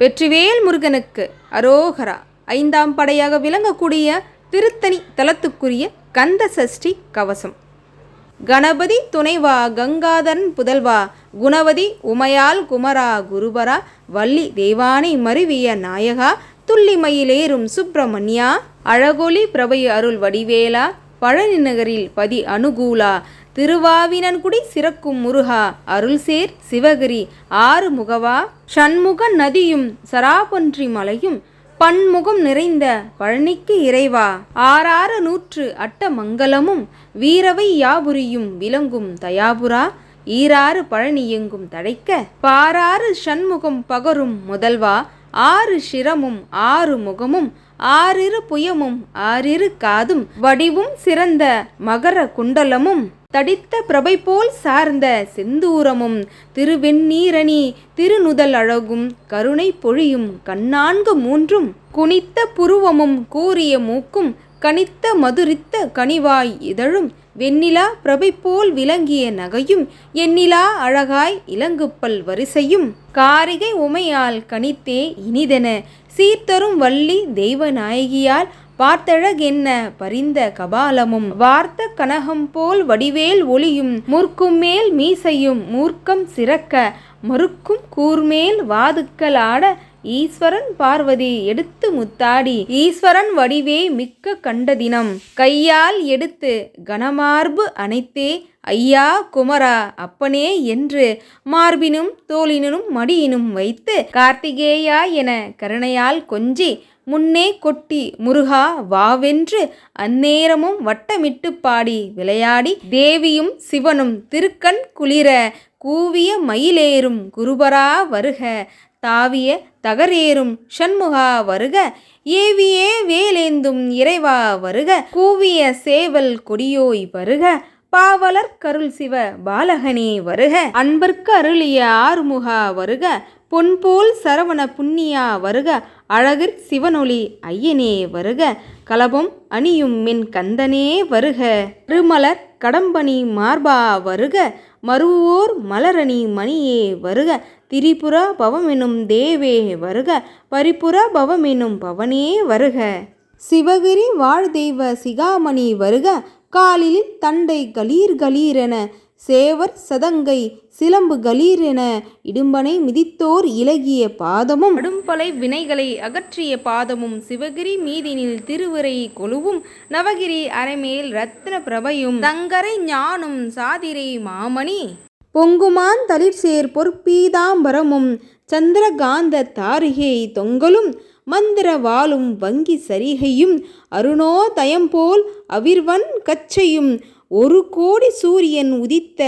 வெற்றிவேல் முருகனுக்கு அரோகரா. ஐந்தாம் படையாக விளங்கக்கூடிய திருத்தணி தலத்துக்குரிய கந்த சஷ்டி கவசம். கணபதி துணைவா கங்காதரன் புதல்வா, குணவதி உமையால் குமரா குருபரா, வள்ளி தேவானை மருவிய நாயகா, துள்ளிமயிலேறும் சுப்பிரமணியா, அழகொலி பிரபை அருள் வடிவேலா, பழனி நகரில் பதி அனுகூலா, திருவாவினன்குடி சிறக்கும் முருகா, அருள்சேர் சிவகிரி ஆறு முகவா, ஷண்முக நதியும் சராபொன்றி மலையும் பன்முகம் நிறைந்த பழனிக்கு இறைவா, ஆறாறு நூற்று அட்ட மங்கலமும் வீரவை யாபுரியும் விளங்கும் தயாபுரா, ஈராறு பழனி எங்கும் தழைக்க பாராறு ஷண்முகம் பகரும் முதல்வா, ஆறு சிரமும் ஆறு முகமும் ஆறிரு புயமும் ஆறிரு காதும் வடிவும் சிறந்த மகர குண்டலமும் தடித்த பிரபை போல் சார்ந்த செந்தூரமும் திருவெண்ணீரணி திருநுதல் அழகும் கருணை பொழியும் கண்ணான்கு மூன்றும் குனித்த புருவமும் கூரிய மூக்கும் கனித்த மதுரித்த கனிவாய் இதழும் வெண்ணிலா பிரபை போல் விளங்கிய நகையும் எண்ணிலா அழகாய் இலங்குப்பல் வரிசையும் காரிகை உமையால் கனித்தே இனிதென சீர்தரும் வள்ளி தெய்வநாயகியால் பார்த்தழகென்ன பரிந்த கபாலமும் வார்த்த கனகம் போல் வடிவேல் ஒளியும் மூர்க்கும் மேல் மீசையும் மூர்க்கம் சிறக்க மறுக்கும் கூர்மேல் வாதுக்கள் ஆட ஈஸ்வரன் பார்வதி எடுத்து முத்தாடி ஈஸ்வரன் வடிவே மிக்க கண்ட தினம் கையால் எடுத்து கனமார்பு அணைத்தே ஐயா குமரா அப்பனே என்று மார்பினும் தோளினும் மடியினும் வைத்து கார்த்திகேயா என கருணையால் கொஞ்சி முன்னே கொட்டி முருகா வாவென்று அந்நேரமும் வட்டமிட்டு பாடி விளையாடி தேவியும் சிவனும் திருக்கண் குளிர கூவிய மயிலேறும் குருபரா வருக, தாவிய தகரேறும் ஷண்முகா வருக, ஏவியே வேலேந்தும் இறைவா வருக, கூவிய சேவல் கொடியோய் வருக, பாவலர் கருள் சிவ பாலகனே வருக, அன்பர்க்கு அருளிய ஆறுமுகா வருக, பொன்போல் சரவண புண்ணியா வருக, அழகிற் சிவனொளி ஐயனே வருக, கலபம் அணியும் மென் கந்தனே வருக, திருமலர் கடம்பனி மார்பா வருக, மருவோர் மலரணி மணியே வருக, திரிபுர பவமெனும் தேவே வருக, பரிபுர பவமெனும் பவனே வருக, சிவகிரி வாழ்தெய்வ சிகாமணி வருக, காலில் தண்டை கலீர் கலீரென சேவர் சதங்கை சிலம்பு கலீரென இடும்பனை மிதித்தோர் இலகிய பாதமும் அடும்பலை வினைகளை அகற்றிய பாதமும் சிவகிரி மீதினில் திருவிரை கொலுவும் நவகிரி அரைமேல் ரத்ன பிரபையும் தங்கரை ஞானும் சாதிரை மாமணி பொங்குமான் தளிர்சேர் பொற்பீதாம்பரமும் சந்திரகாந்த தாரிகை தொங்கலும் மந்திர வாளும் வங்கி சரிகையும் அருணோதயம்போல் அவிர்வன் கச்சையும் ஒரு கோடி சூரியன் உதித்த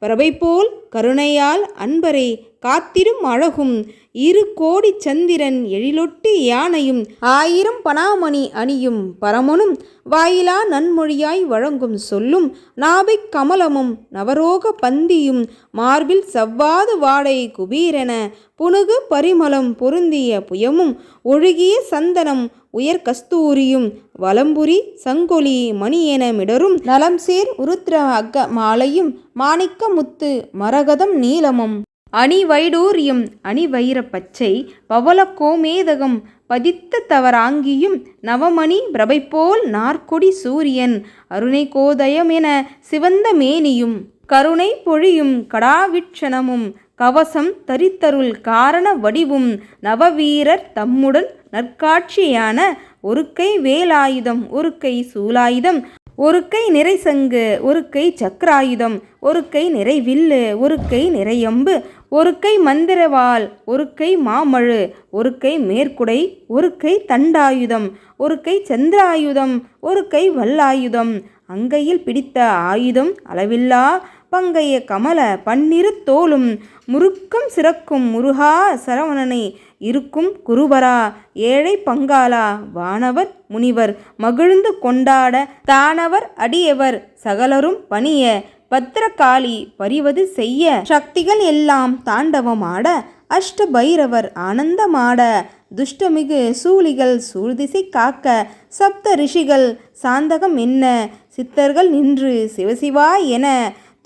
பிரபை போல் கருணையால் அன்பரை காத்திடும் அழகும் இரு கோடி சந்திரன் எழிலொட்டி யானையும் ஆயிரம் பனாமணி அணியும் பரமனும் வாயிலா நன்மொழியாய் வழங்கும் சொல்லும் நாபிக் கமலமும் நவரோக பந்தியும் மார்பில் சவ்வாது வாடை குபீரென புனுகு பரிமளம் பொருந்திய புயமும் ஒழுகிய சந்தனம் உயர் கஸ்தூரியும் வலம்புரி சங்கொலி மணியென மிடரும் நலம்சேர் உருத்ர அக்க மாலையும் மாணிக்க முத்து மரகதம் நீலமும் அணி வைடூரியம் அணி வைர பச்சை பவள கோமேதகம் பதித்த தவராங்கியும் நவமணி பிரபைப்போல் நாற்கொடி சூரியன் அருணை கோதயமென சிவந்த மேனியும் கருணை பொழியும் கடாவிட்சணமும் கவசம் தரித்தருள் காரண வடிவும் நவவீரர் தம்முடன் நற்காட்சியான ஒரு கை வேலாயுதம் ஒரு கை சூலாயுதம் ஒரு கை நிறை சங்கு ஒரு கை சக்கராயுதம் ஒரு கை நிறை வில்லு ஒரு கை நிறையம்பு ஒரு கை மந்திரவாள் ஒரு கை மாமழு ஒரு கை மேற்குடை ஒரு கை தண்டாயுதம் ஒரு கை சந்திராயுதம் ஒரு கை வல்லாயுதம் அங்கையில் பிடித்த ஆயுதம் அளவில்லா பங்கைய கமல பன்னிரு தோளும் முறுக்கம் சிறக்கும் முருகா சரவணனை இருக்கும் குருபரா ஏழை பங்காளா வானவர் முனிவர் மகிழ்ந்து கொண்டாட தானவர் அடியவர் சகலரும் பணிய பத்திரகாளி பரிவது செய்ய சக்திகள் எல்லாம் தாண்டவமாட அஷ்ட பைரவர் ஆனந்தமாட துஷ்டமிகு சூழிகள் சூழ்திசை காக்க சப்த ரிஷிகள் சாந்தகம் என்ன சித்தர்கள் நின்று சிவசிவா என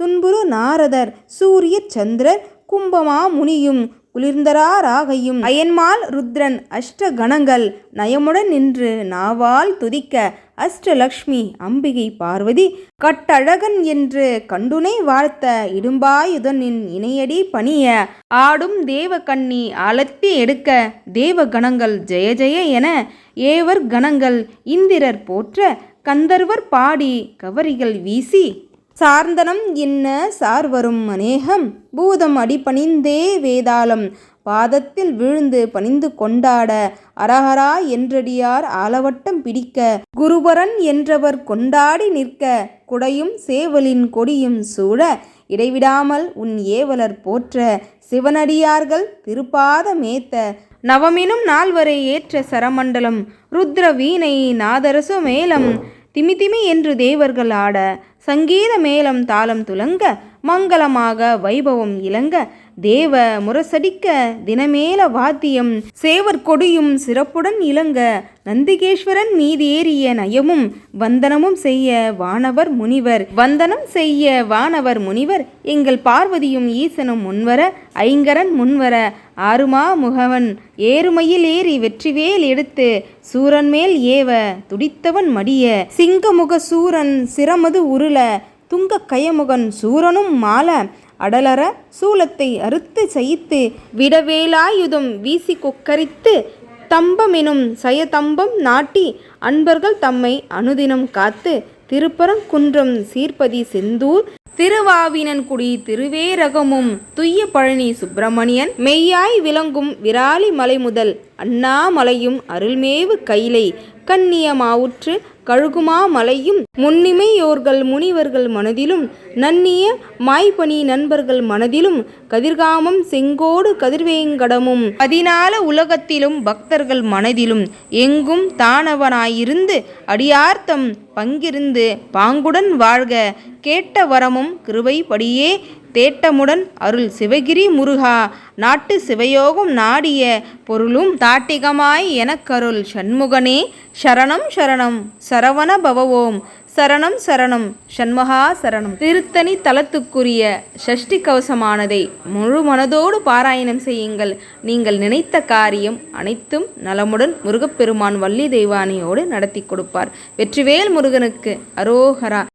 துன்புறு நாரதர் சூரிய சந்திரர் கும்பமா முனியும் குளிர்ந்தராராகையும் அயன்மால் ருத்ரன் அஷ்ட கணங்கள் நயமுடன் நின்று நாவால் துதிக்க அஷ்டலக்ஷ்மி அம்பிகை பார்வதி கட்டழகன் என்று கண்டுனை வாழ்த்த இடும்பாயுதனின் இணையடி பணிய ஆடும் தேவ கண்ணி ஆலத்தி எடுக்க தேவ கணங்கள் ஜெய ஜெய என ஏவர் கணங்கள் இந்திரர் போற்ற கந்தர்வர் பாடி கவரிகள் வீசி சார்ந்தனம் என்ன சார்வரும் அநேகம் பூதம் அடிபணிந்தே வேதாளம் பாதத்தில் விழுந்து பணிந்து கொண்டாட அரஹரா என்றடியார் ஆலவட்டம் பிடிக்க குருபரன் என்றவர் கொண்டாடி நிற்க குடையும் சேவலின் கொடியும் சூழ இடைவிடாமல் உன் ஏவலர் போற்ற சிவனடியார்கள் திருப்பாத மேத்த நவமினும் நால்வரை ஏற்ற சரமண்டலம் ருத்ர வீணை நாதரச மேளம் திமிதிமி என்று தேவர்கள் ஆட சங்கீத மேளம் தாளம் துலங்க மங்களமாக வைபவம் இலங்க தேவ முரசடிக்க தினமேல வாத்தியம் சேவர் கொடியும் சிறப்புடன் இலங்க நந்திகேஸ்வரன் மீதேறிய நயமும் வந்தனமும் செய்ய வானவர் முனிவர் எங்கள் பார்வதியும் ஈசனும் முன்வர ஐங்கரன் முன்வர ஆறுமா முகவன் ஏறுமையில் ஏறி வெற்றிவேல் எடுத்து சூரன் மேல் ஏவ துடித்தவன் மடிய சிங்கமுக சூரன் சிரமது உருள துங்க கயமுகன் சூரனும் மால அடலற சூலத்தை அறுத்து சயித்து விடவேலாயுதம் வீசி கொக்கரித்து தம்பமெனும் சயதம்பம் நாட்டி அன்பர்கள் தம்மை அனுதினம் காத்து திருப்பரங்குன்றம் சீர்ப்பதி செந்தூர் திருவாவினன்குடி திருவேரகமும் துய்ய பழனி சுப்பிரமணியன் மெய்யாய் விளங்கும் விராலி மலை முதல் அண்ணாமலையும் அருள்மேவு கைலை கண்ணியமாவுற்று கழுகுமா மலையும் முன்னிமையோர்கள் முனிவர்கள் மனதிலும் நன்னிய மாய்பனி நண்பர்கள் மனதிலும் கதிர்காமம் செங்கோடு கதிர்வேங்கடமும் 14 உலகத்திலும் பக்தர்கள் மனதிலும் எங்கும் தானவனாயிருந்து அடியார்த்தம் பங்கிருந்து பாங்குடன் வாழ்க கேட்ட வரமும் கிருபைப்படியே தேட்டமுடன் அருள் சிவகிரி முருகா நாட்டு சிவயோகம் நாடிய பொருளும் தாட்டிகமாய் எனக்கருள் சண்முகனே சரணம் சரணம் சரவண பவவோம் சரணம் சரணம் சண்முகா சரணம். திருத்தணி தலத்துக்குரிய சஷ்டி கவசமானதை முழு மனதோடு பாராயணம் செய்யுங்கள். நீங்கள் நினைத்த காரியம் அனைத்தும் நலமுடன் முருகப்பெருமான் வள்ளி தெய்வானையோடு நடத்தி கொடுப்பார். வெற்றிவேல் முருகனுக்கு அரோகரா.